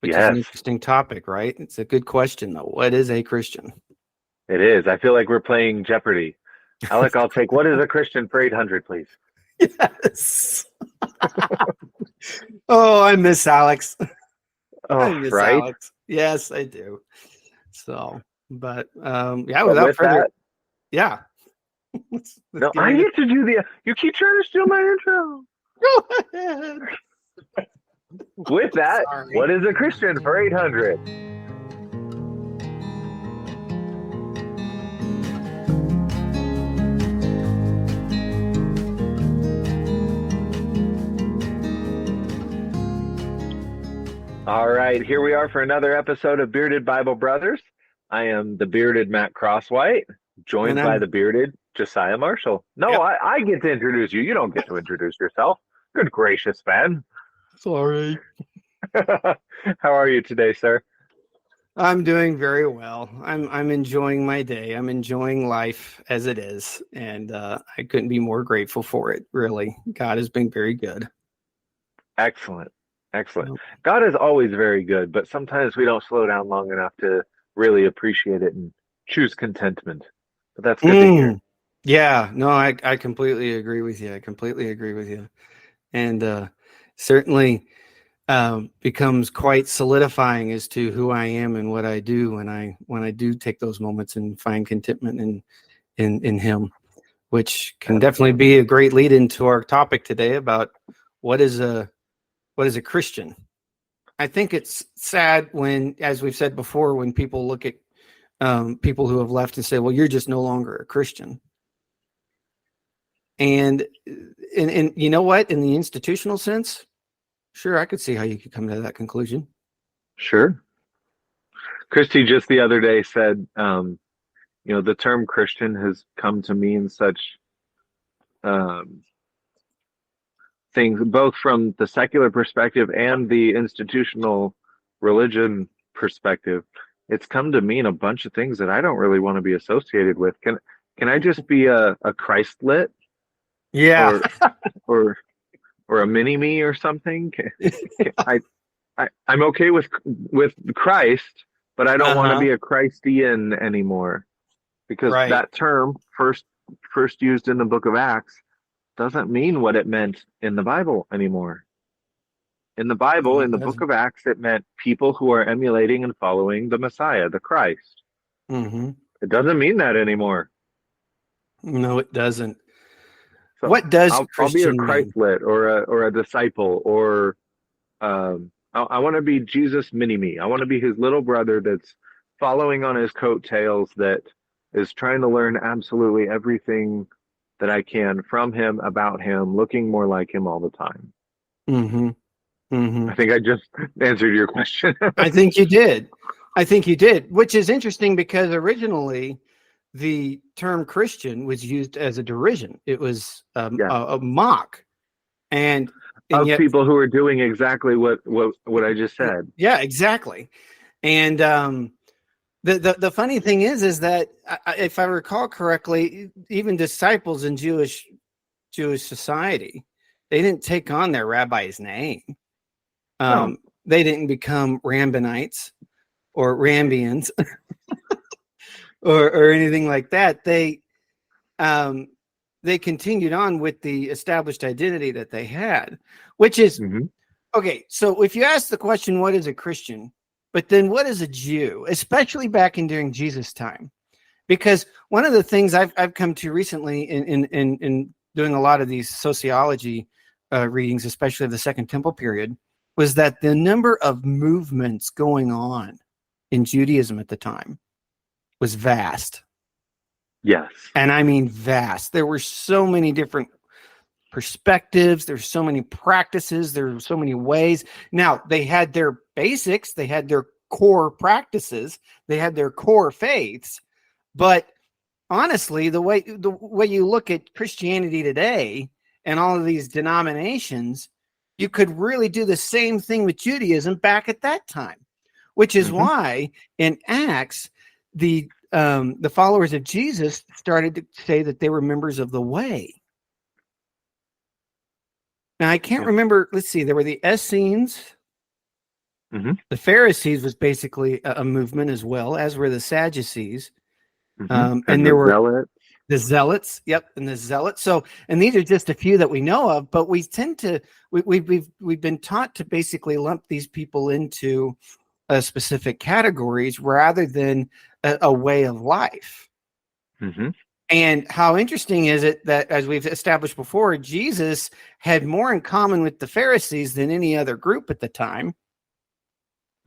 which is an Yes, interesting topic, right? It's a good question, though. What is a Christian? it is. I feel like we're playing Jeopardy. Alec, I'll take what is a Christian for 800, please? Yes. Oh, I miss Alex. I Oh, miss right. Alex. Yes, I do. So, but yeah, But without with further, that, yeah, let's no, get I into. get to do the. You keep trying to steal my intro. Go ahead. With that, Sorry. what is a Christian for 800? All right, here we are for another episode of Bearded Bible Brothers. I am the bearded Matt Crosswhite, And joined by I'm the bearded Josiah Marshall. No, yep. I get to introduce you. You don't get to introduce yourself. Good gracious, man. Sorry. How are you today, sir? I'm doing very well. I'm enjoying my day. I'm enjoying life as it is, and I couldn't be more grateful for it. Really, God has been very good. Excellent. Excellent. Yep. God is always very good, but sometimes we don't slow down long enough to really appreciate it and choose contentment. But that's good to hear. Yeah, no, I completely agree with you. I completely agree with you, and certainly becomes quite solidifying as to who I am and what I do when I do take those moments and find contentment in Him, which can definitely be a great lead into our topic today about what is a Christian. I think it's sad when, as we've said before, when people look at people who have left and say, "Well, you're just no longer a Christian." And you know what? In the institutional sense, sure, I could see how you could come to that conclusion. Sure. Christy just the other day said, the term Christian has come to mean such um, things, both from the secular perspective and the institutional religion perspective. It's come to mean a bunch of things that I don't really want to be associated with. Can I just be a Christlet Yeah. or or or a mini me or something? I'm okay with Christ, but I don't want to Uh-huh. be a Christian anymore because Right. that term first used in the book of Acts doesn't mean what it meant in the Bible anymore. In the Bible, No, in it the book doesn't. of Acts, it meant people who are emulating and following the Messiah, the Christ. Mm-hmm. It doesn't mean that anymore. No, it doesn't. So What does I'll be a Christian mean? Christlet or a disciple or I want to be Jesus mini me. I want to be his little brother that's following on his coattails, that is trying to learn absolutely everything that I can from him, about him, looking more like him all the time. Mm-hmm. Mm-hmm. I think I just answered your question. I think you did. I think you did, which is interesting because originally the term Christian was used as a derision. It was Yeah, a mock, and of yet, people who are doing exactly what I just said. yeah, exactly. And the funny thing is that if I recall correctly, even disciples in Jewish society, they didn't take on their rabbi's name. No. They didn't become Rambanites or Rambians or anything like that. They continued on with the established identity that they had, which is Hmm. okay. So if you ask the question, what is a Christian? But then what is a Jew, especially back in during Jesus' time? Because one of the things I've come to recently in doing a lot of these sociology readings, especially of the Second Temple period, was that the number of movements going on in Judaism at the time was vast. Yes. And I mean vast. There were so many different perspectives, there's so many practices, there's so many ways. Now, they had their basics, they had their core practices, they had their core faiths, but honestly, the way you look at Christianity today and all of these denominations, you could really do the same thing with Judaism back at that time, which is Hmm. why in Acts the followers of Jesus started to say that they were members of the Way. Now I can't Yeah. remember. Let's see. There were the Essenes, Hmm. The Pharisees was basically a movement as well, as were the Sadducees. Hmm. And The there were zealot. the Zealots. Yep, and the Zealots. So, and these are just a few that we know of, but we tend to we've been taught to basically lump these people into specific categories rather than a way of life. Hmm. And how interesting is it that, as we've established before, Jesus had more in common with the Pharisees than any other group at the time.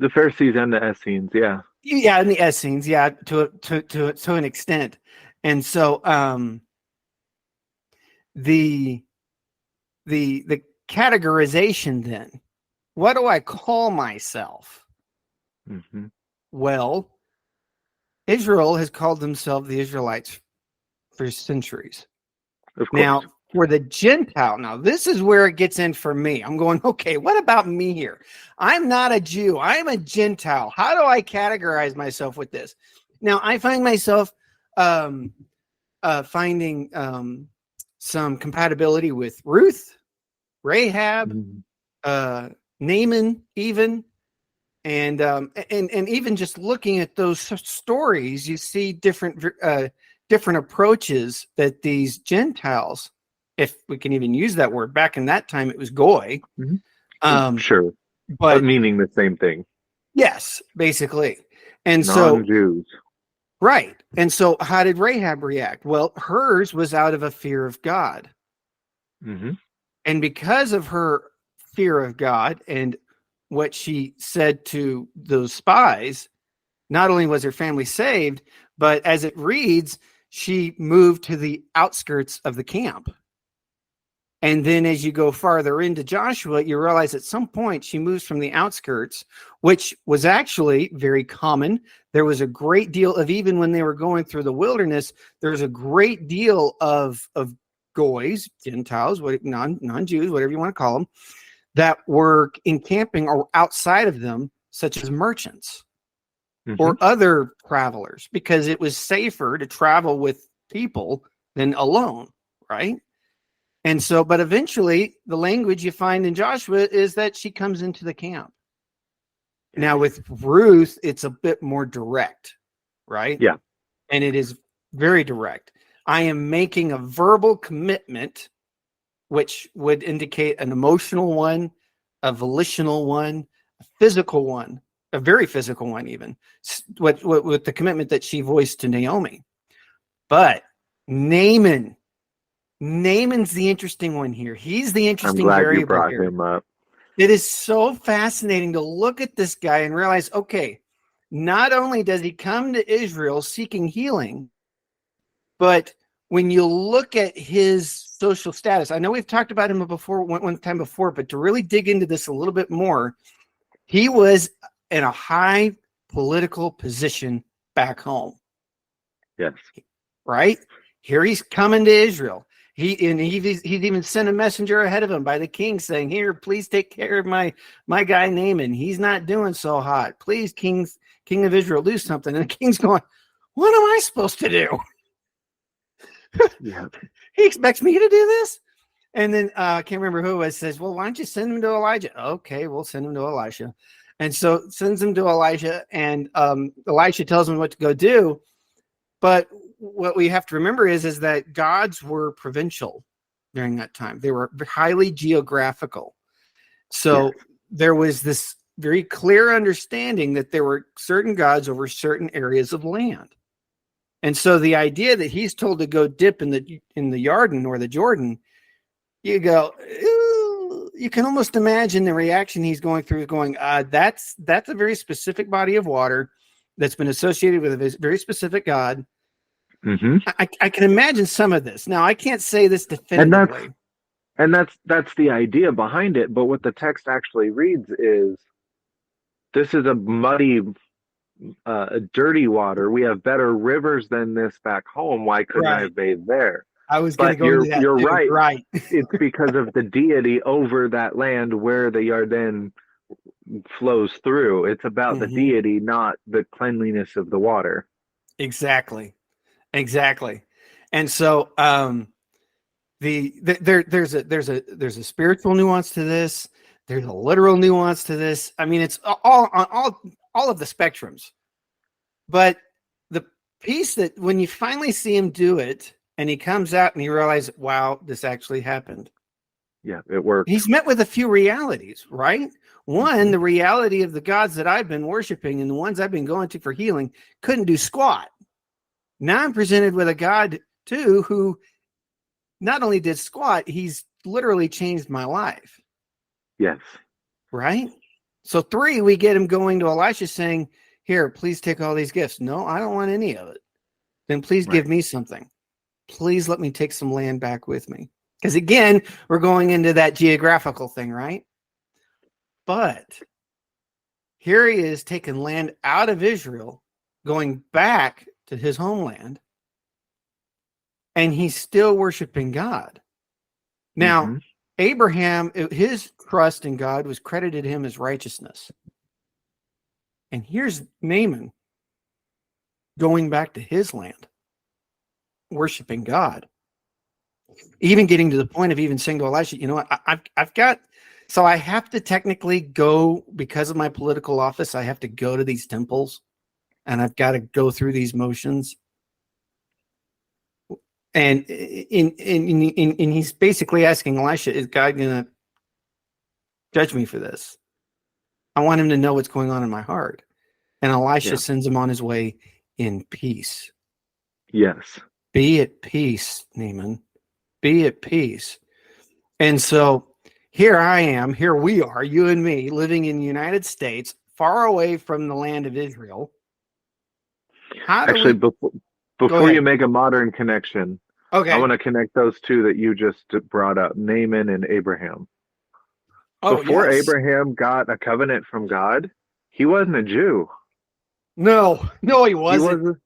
The Pharisees and the Essenes, yeah. Yeah, and the Essenes, yeah, to an extent. And so the the categorization then, what do I call myself? Hmm. Well, Israel has called themselves the Israelites for centuries. Of course. Now, for the Gentile, now this is where it gets in for me. I'm going, okay, what about me here? I'm not a Jew. I'm a Gentile. How do I categorize myself with this? Now, I find myself finding some compatibility with Ruth, Rahab, Mhm. Naaman, even, and even just looking at those stories, you see different approaches that these Gentiles, if we can even use that word, back in that time it was goy, Mhm. um, Sure, but but meaning the same thing. yes, basically, and so Non-Jews. right, and so how did Rahab react? Well, hers was out of a fear of God, Hmm. and because of her fear of God and what she said to those spies, not only was her family saved, but as it reads, she moved to the outskirts of the camp. And then as you go farther into Joshua, you realize at some point she moves from the outskirts, which was actually very common. There was a great deal of, even when they were going through the wilderness, there was a great deal of goys, Gentiles, non-Jews, whatever you want to call them, that were encamping or outside of them, such as merchants Hmm. or other travelers, because it was safer to travel with people than alone, right? And so, but eventually, the language you find in Joshua is that she comes into the camp. Now, with Ruth, it's a bit more direct, right? Yeah. And it is very direct. I am making a verbal commitment, which would indicate an emotional one, a volitional one, a physical one, a very physical one, even what with the commitment that she voiced to Naomi. But Naaman, Naaman's the interesting one here. He's the I'm interesting glad you variable brought here. him up. It is so fascinating to look at this guy and realize, okay, not only does he come to Israel seeking healing, but when you look at his social status, I know we've talked about him before one time before, but to really dig into this a little bit more, he was in a high political position back home, Yes. right? Here he's coming to Israel. He's even sent a messenger ahead of him by the king saying, "Here, please take care of my guy Naaman. He's not doing so hot. Please, king of Israel, do something." And the king's going, "What am I supposed to do? Yeah. He expects me to do this?" And then I can't remember who it was, says, "Well, why don't you send him to Elijah?" Okay, we'll send him to Elisha. And so sends him to Elijah, and Elisha tells him what to go do. But what we have to remember is that gods were provincial during that time. They were highly geographical. So Yes. there was this very clear understanding that there were certain gods over certain areas of land. And so the idea that he's told to go dip in the Yarden or the Jordan, you go, ooh, you can almost imagine the reaction he's going through, going, that's a very specific body of water that's been associated with a very specific God. Hmm. I can imagine some of this. Now, I can't say this And that's definitively. and that's the idea behind it. But what the text actually reads is, this is a muddy, dirty water. We have better rivers than this back home. Why couldn't I Right. have bathed there? I was going to But go into that you're too. right. Right. It's because of the deity over that land where the Yarden flows through. It's about the Mm-hmm. deity, not the cleanliness of the water. Exactly. Exactly. And so there's a spiritual nuance to this. There's a literal nuance to this. I mean, it's all on all of the spectrums. But the piece that when you finally see him do it and he comes out and he realizes, wow, this actually happened. Yeah, it worked. He's met with a few realities, right? One, the reality of the gods that I've been worshiping and the ones I've been going to for healing couldn't do squat. Now I'm presented with a God, too, who not only did squat, he's literally changed my life. Yes. Right? So 3, we get him going to Elisha saying, here, please take all these gifts. No, I don't want any of it. Then please give me something. Please let me take some land back with me. Because again, we're going into that geographical thing, right? But here he is taking land out of Israel, going back to his homeland, and he's still worshiping God. Now, Abraham, his trust in God was credited him as righteousness. And here's Naaman going back to his land, worshiping God, even getting to the point of even saying to Elisha, you know what, I've got, so I have to technically go, because of my political office, I have to go to these temples and I've got to go through these motions. And he's basically asking Elisha, is God going to judge me for this? I want him to know what's going on in my heart. And Elisha sends him on his way in peace. Yes. Be at peace, Naaman. Be at peace. And so here we are, you and me, living in the United States, far away from the land of Israel. Actually, before you make a modern connection, okay, I want to connect those two that you just brought up, Naaman and Abraham. Before Abraham got a covenant from God, he wasn't a Jew. No, he wasn't.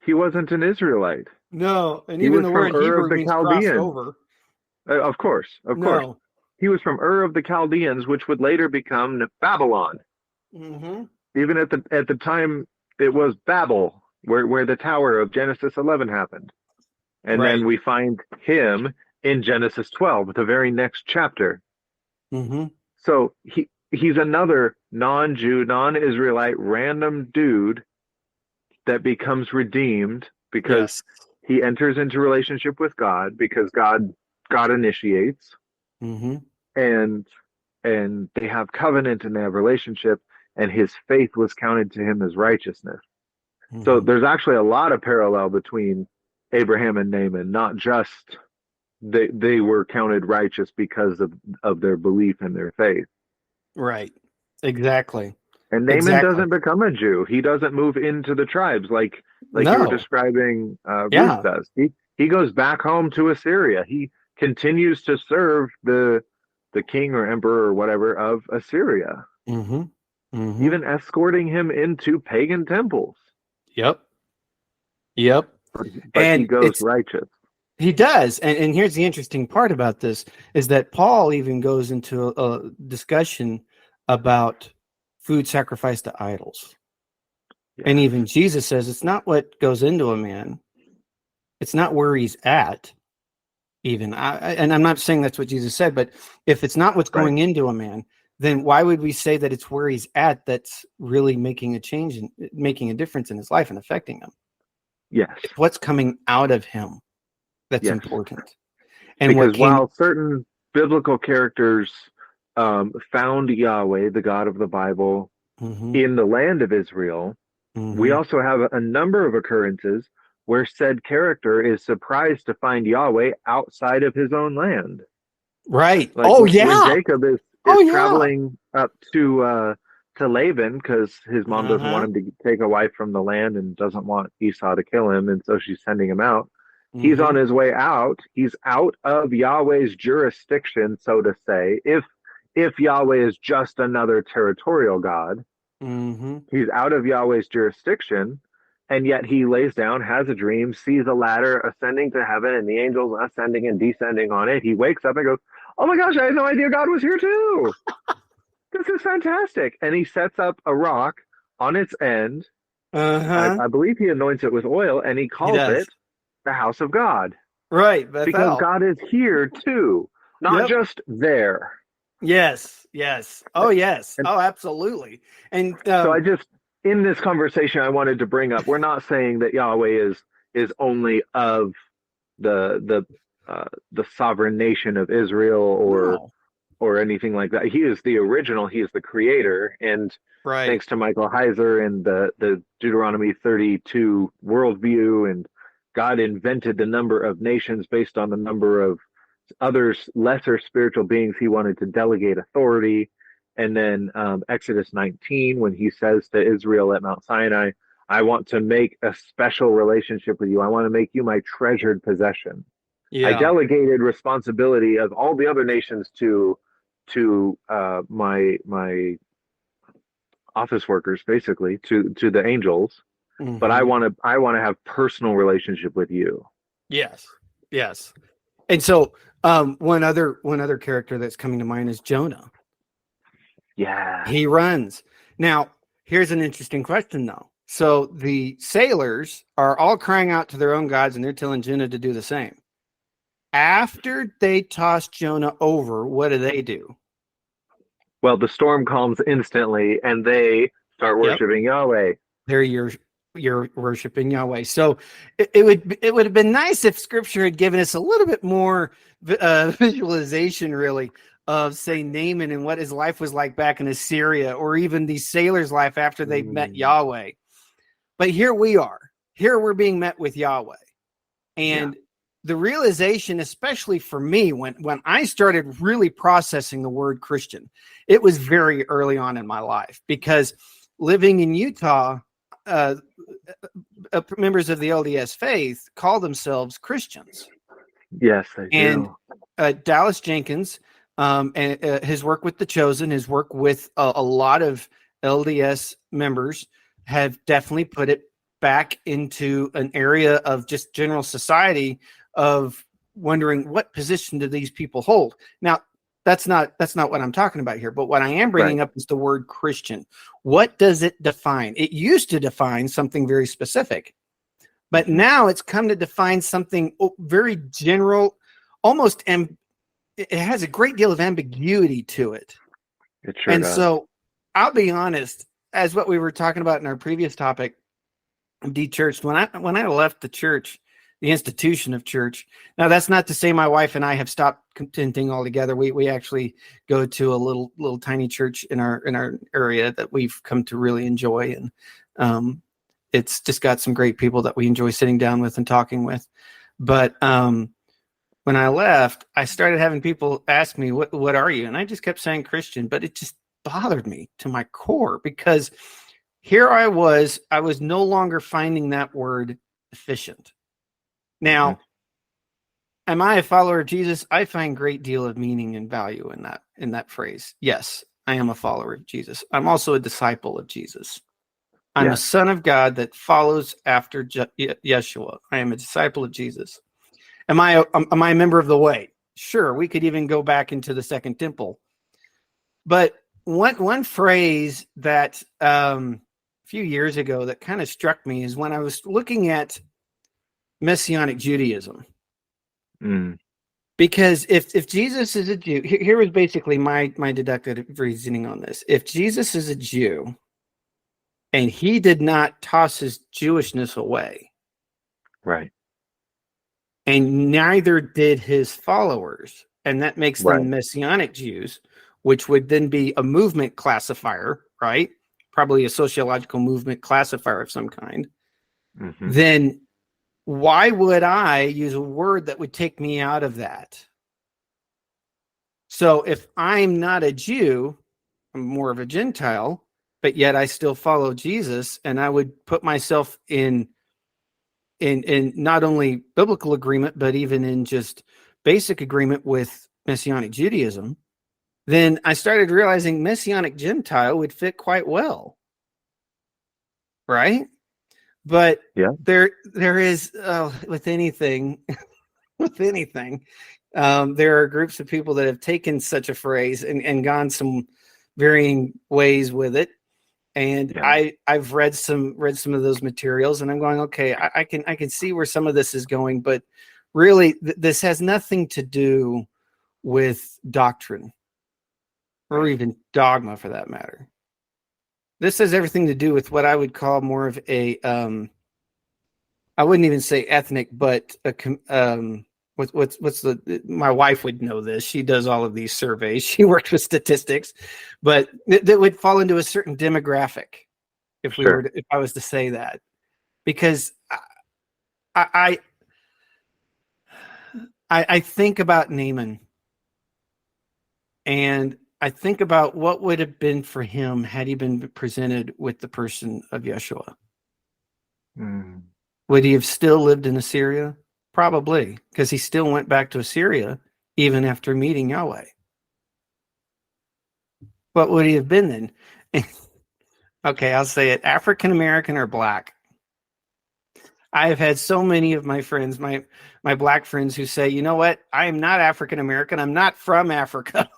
He wasn't an Israelite. No, and even the word Hebrew means crossed over. Of course. He was from Ur of the Chaldeans, which would later become Babylon. Mm-hmm. Even at the time, it was Babel, where the Tower of Genesis 11 happened. And then we find him in Genesis 12, the very next chapter. Mm-hmm. So he's another non-Jew, non-Israelite, random dude that becomes redeemed because he enters into relationship with God, because God initiates. Mm-hmm. And they have covenant and they have relationship, and his faith was counted to him as righteousness. Mm-hmm. So there's actually a lot of parallel between Abraham and Naaman, not just they were counted righteous because of their belief and their faith. Right. Exactly. And Naaman doesn't become a Jew. He doesn't move into the tribes like you were describing. Ruth does. He goes back home to Assyria. He continues to serve the king or emperor or whatever of Assyria. Mm-hmm. Mm-hmm. Even escorting him into pagan temples. Yep. But he goes righteous. He does. And here's the interesting part about this is that Paul even goes into a discussion about food sacrificed to idols. Yeah. And even Jesus says it's not what goes into a man. It's not where he's at. Even. And I'm not saying that's what Jesus said, but if it's not what's going into a man, then why would we say that it's where he's at that's really making a change and making a difference in his life and affecting him? Yes. It's what's coming out of him that's important. And because while certain biblical characters found Yahweh, the God of the Bible, in the land of Israel, we also have a number of occurrences where said character is surprised to find Yahweh outside of his own land. Right. Like when Jacob is traveling up to Laban because his mom doesn't want him to take a wife from the land and doesn't want Esau to kill him, and so she's sending him out. He's on his way out. He's out of Yahweh's jurisdiction, so to say. If Yahweh is just another territorial God, he's out of Yahweh's jurisdiction, and yet he lays down, has a dream, sees a ladder ascending to heaven, and the angels ascending and descending on it. He wakes up and goes, "Oh my gosh, I had no idea God was here too. This is fantastic." And he sets up a rock on its end. I believe he anoints it with oil, and he calls it the house of God. Right. Because God is here too, not just there. Yes, yes. Oh, yes. And Oh, absolutely. And so in this conversation, I wanted to bring up, we're not saying that Yahweh is only of the sovereign nation of Israel no, or anything like that. He is the original. He is the creator. And right. thanks to Michael Heiser and the Deuteronomy 32 worldview, and God invented the number of nations based on the number of others, lesser spiritual beings he wanted to delegate authority. And then Exodus 19, when he says to Israel at Mount Sinai, I want to make a special relationship with you. I want to make you my treasured possession. I Yeah. delegated responsibility of all the other nations to my office workers, basically to the angels. But I Hmm. want to have personal relationship with you. Yes. Yes. And so one other character that's coming to mind is Jonah. Yeah. He runs. Now, here's an interesting question though. So the sailors are all crying out to their own gods and they're telling Jonah to do the same. After they toss Jonah over, what do? Well, the storm calms instantly, and they start Yep. worshiping Yahweh. There you're worshiping Yahweh. So it would have been nice if Scripture had given us a little bit more visualization, really, of say Naaman and what his life was like back in Assyria, or even these sailors' life after they met Mm, Yahweh. But here we are. Here we're being met with Yahweh, yeah. and the realization, especially for me, when I started really processing the word Christian, it was very early on in my life because living in Utah, uh, members of the LDS faith call themselves Christians. Yes, I And do. Dallas Jenkins, and his work with The Chosen, his work with a lot of LDS members have definitely put it back into an area of just general society of wondering what position do these people hold. Now, that's not what I'm talking about here, but what I am Right. bringing up is the word Christian. What does it define? It used to define something very specific, but Hmm. now it's come to define something very general, almost, and it has a great deal of ambiguity to it. It sure And does. so I'll be honest, as what we were talking about in our previous topic, de-churched, when I left the church, the institution of church. Now that's not to say my wife and I have stopped contending altogether. We actually go to a little tiny church in our area that we've come to really enjoy, and it's just got some great people that we enjoy sitting down with and talking with. But when I left, I started having people ask me, what are you? And I just kept saying Christian, but it just bothered me to my core because here I was no longer finding that word efficient. Hmm. Now, am I a follower of Jesus? I find great deal of meaning and value in that phrase. Yes, I am a follower of Jesus. I'm also a disciple of Jesus. I'm a Yes. son of God that follows after Yeshua. I am a disciple of Jesus. Am I a member of the way? Sure, we could even go back into the Second Temple. But one phrase that a few years ago that kind of struck me is when I was looking at Messianic Judaism. Mm. Because if Jesus is a Jew, here was basically my deductive reasoning on this. If Jesus is a Jew and he did not toss his Jewishness away, Right. and neither did his followers, and that makes Right. them Messianic Jews, which would then be a movement classifier, right? Probably a sociological movement classifier of some kind. Hmm. Then why would I use a word that would take me out of that? So if I'm not a Jew, I'm more of a Gentile, but yet I still follow Jesus, and I would put myself in not only biblical agreement, but even in just basic agreement with Messianic Judaism, then I started realizing Messianic Gentile would fit quite well, right? But Yeah. there is with anything, with anything, there are groups of people that have taken such a phrase and gone some varying ways with it. And Yeah. I've read some of those materials, and I'm going, okay, I can see where some of this is going, but really this has nothing to do with doctrine. or even dogma for that matter. This has everything to do with what I would call more of a, I wouldn't even say ethnic, but what's my wife would know this. She does all of these surveys. She worked with statistics, but that would fall into a certain demographic if Sure. if I was to say that, because I think about Naaman, and I think about what would have been for him had he been presented with the person of Yeshua. Mm. Would he have still lived in Assyria? Probably, because he still went back to Assyria even after meeting Yahweh. What would he have been then? Okay, I'll say it. African American or black? I have had so many of my friends, my black friends, who say, you know what? I am not African American. I'm not from Africa.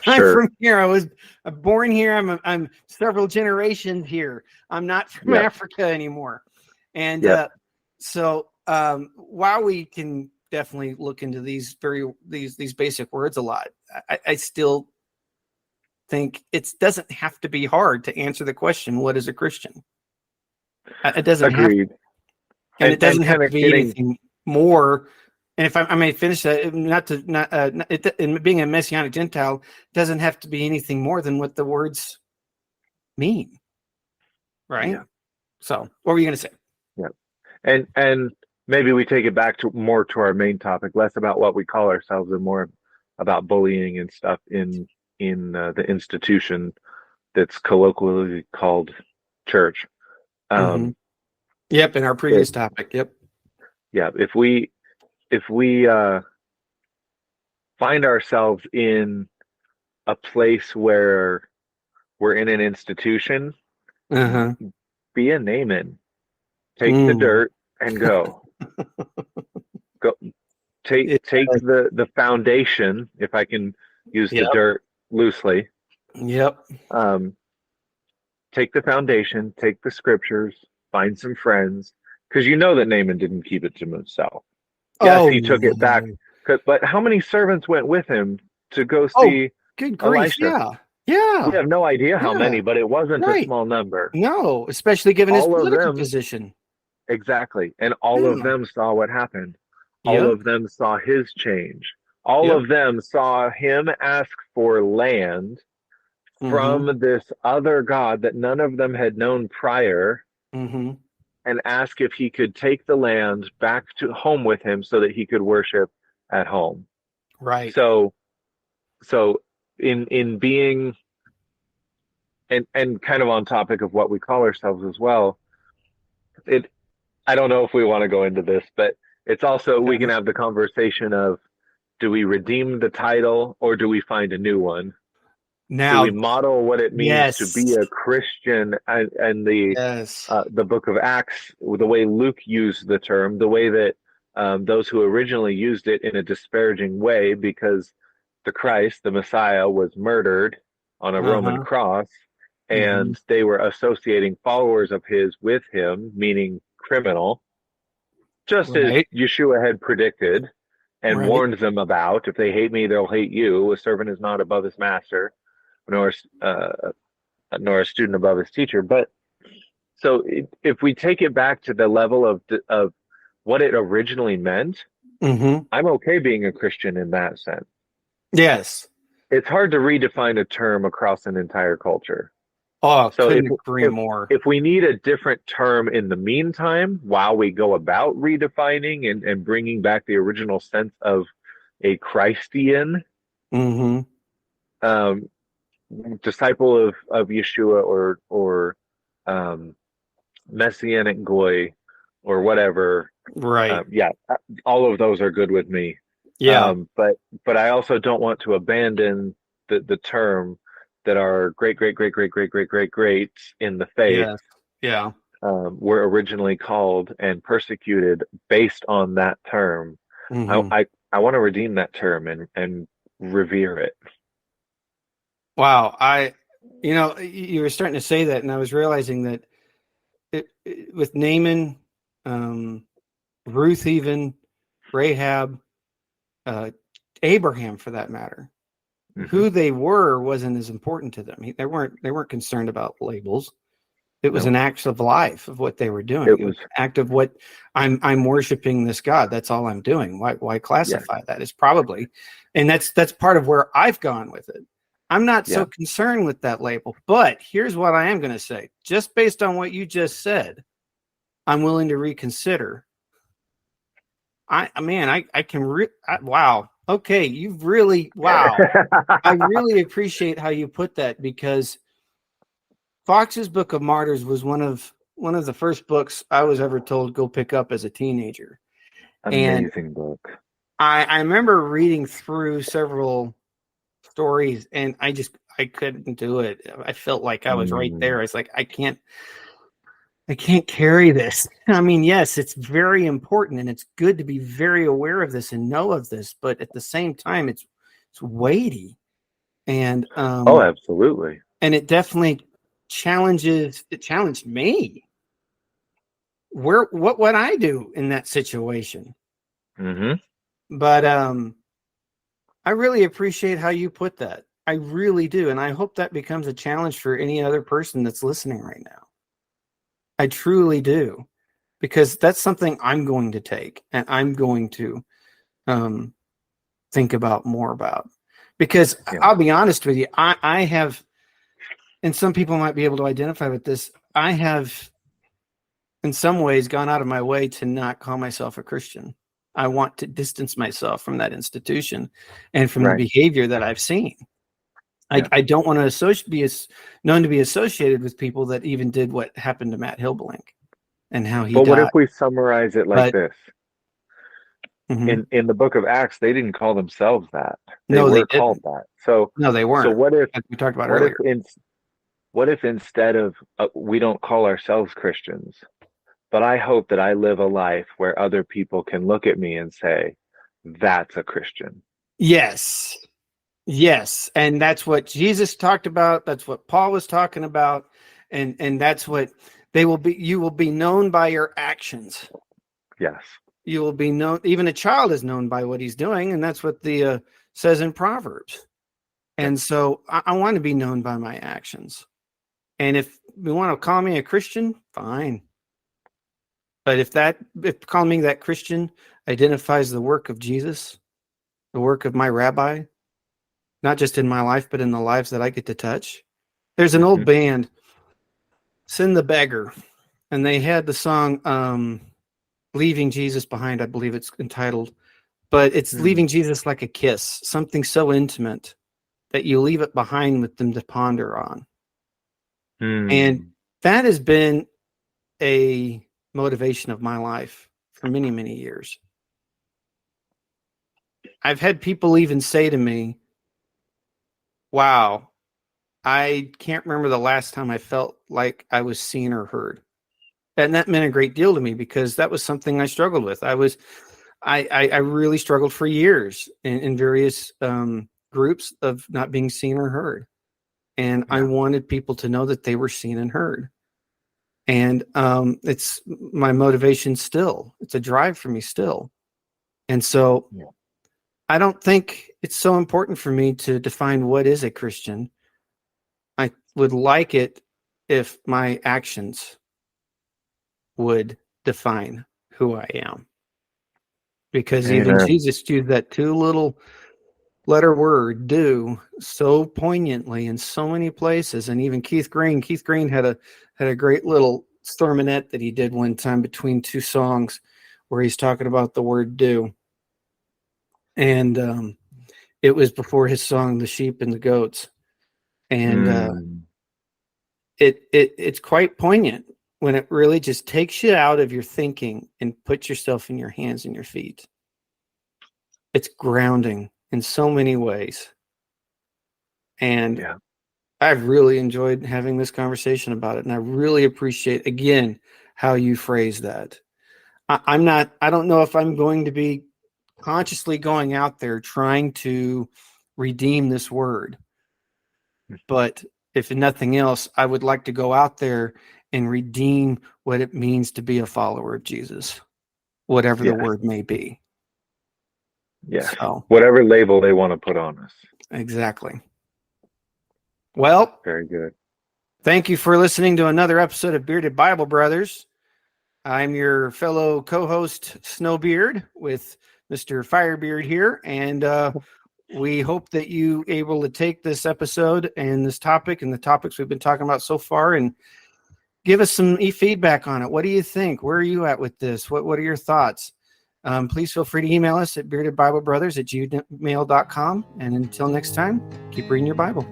I'm Sure. from here. I was born here. I'm several generations here. I'm not from Yep. Africa anymore. And Yep. so while we can definitely look into these basic words a lot, I still think it doesn't have to be hard to answer the question, what is a Christian? It doesn't have Agreed. to, and it doesn't have kind to of be getting anything more. And if I may finish that, in being a Messianic Gentile doesn't have to be anything more than what the words mean, right? Yeah. So, what were you going to say? Yeah, and maybe we take it back to more to our main topic, less about what we call ourselves and more about bullying and stuff in the institution that's colloquially called church. Um, Yep, in our previous topic. Yep. Yeah, if we find ourselves in a place where we're in an institution, Uh-huh. be a Naaman. Take the dirt and go. Go. Take the foundation, if I can use the dirt loosely. Yep. Take the foundation, take the scriptures, find some friends, because you know that Naaman didn't keep it to himself. Yes, he took it back, but how many servants went with him to go see good grief, Elisha? Yeah. We have no idea how many, but it wasn't a small number. No, especially given his political position. Exactly. And all of them saw what happened. All of them saw his change. All of them saw him ask for land from this other God that none of them had known prior, and ask if he could take the land back to home with him so that he could worship at home. Right. So in being and kind of on topic of what we call ourselves as well, I don't know if we want to go into this, but it's also, we can have the conversation of, do we redeem the title or do we find a new one? Now, do we model what it means to be a Christian, and the book of Acts, the way Luke used the term, the way that those who originally used it in a disparaging way, because the Christ, the Messiah, was murdered on a Roman cross, and they were associating followers of his with him, meaning criminal, just as Yeshua had predicted and warned them about. If they hate me, they'll hate you. A servant is not above his master, nor a student above his teacher. But so if we take it back to the level of what it originally meant, I'm okay being a Christian in that sense. Yes. It's hard to redefine a term across an entire culture. Oh, so couldn't agree more. If we need a different term in the meantime, while we go about redefining and bringing back the original sense of a Christian, disciple of Yeshua, or Messianic Goy, or whatever, right? All of those are good with me. But I also don't want to abandon the term that our great greats in the faith were originally called and persecuted based on that term. I want to redeem that term and revere it. Wow. You were starting to say that, and I was realizing that with Naaman, Ruth, even Rahab, Abraham, for that matter, who they were wasn't as important to them. They weren't concerned about labels. It was No. an act of life of what they were doing. It It was was, an act of what I'm worshiping this God. That's all I'm doing. Why classify that? It's probably, and that's part of where I've gone with it. I'm not so concerned with that label, but here's what I am going to say. Just based on what you just said, I'm willing to reconsider. I can wow. Okay, you've really, wow. I really appreciate how you put that, because Fox's Book of Martyrs was one of the first books I was ever told to go pick up as a teenager. amazing book. I remember reading through several stories, and I couldn't do it. I felt like I was right there. I was like, I can't carry this. I mean, yes, it's very important, and it's good to be very aware of this and know of this, but at the same time, it's weighty, and Oh, absolutely. and it definitely challenged me. What would I do in that situation? But I really appreciate how you put that. I really do, and I hope that becomes a challenge for any other person that's listening right now. I truly do, because that's something I'm going to take, and I'm going to think about more about. Because I'll be honest with you, I have, and some people might be able to identify with this, I have in some ways gone out of my way to not call myself a Christian. I want to distance myself from that institution and from the behavior that I've seen. I don't want to be known to be associated with people that even did what happened to Matt Hilbelink and how he died. What if we summarize it like this? In the book of Acts, they didn't call themselves that. They were called that. So no, they weren't. So what if, as we talked about earlier, what if instead of we don't call ourselves Christians, but I hope that I live a life where other people can look at me and say, that's a Christian. Yes. And that's what Jesus talked about. That's what Paul was talking about. And that's what you will be known by your actions. Yes. You will be known. Even a child is known by what he's doing. And that's what the says in Proverbs. And so I want to be known by my actions. And if you want to call me a Christian, fine. But if calling me that Christian identifies the work of Jesus, the work of my rabbi, not just in my life, but in the lives that I get to touch. There's an old band, Sin the Beggar, and they had the song Leaving Jesus Behind, I believe it's entitled. But it's leaving Jesus like a kiss, something so intimate that you leave it behind with them to ponder on. And that has been a motivation of my life for many, many years. I've had people even say to me, wow, I can't remember the last time I felt like I was seen or heard. And that meant a great deal to me, because that was something I struggled with. I really struggled for years in various groups of not being seen or heard. And I wanted people to know that they were seen and heard. And it's my motivation still. It's a drive for me still. And so I don't think it's so important for me to define what is a Christian. I would like it if my actions would define who I am. Because even Jesus used that 2 little letter word, do, so poignantly in so many places. And even Keith Green had a great little storminette that he did one time between 2 songs where he's talking about the word do. And it was before his song, The Sheep and the Goats. And it's quite poignant when it really just takes you out of your thinking and puts yourself in your hands and your feet. It's grounding in so many ways. And I've really enjoyed having this conversation about it. And I really appreciate, again, how you phrase that. I don't know if I'm going to be consciously going out there trying to redeem this word. But if nothing else, I would like to go out there and redeem what it means to be a follower of Jesus, whatever the word may be. Yeah. So, whatever label they want to put on us. Exactly. Well, Very good. thank you for listening to another episode of Bearded Bible Brothers. I'm your fellow co-host Snowbeard with Mr. Firebeard here, and we hope that you able to take this episode and this topic and the topics we've been talking about so far and give us some feedback on it. What do you think? Where are you at with this? What are your thoughts? Please feel free to email us at beardedbiblebrothers@gmail.com. And until next time, keep reading your Bible.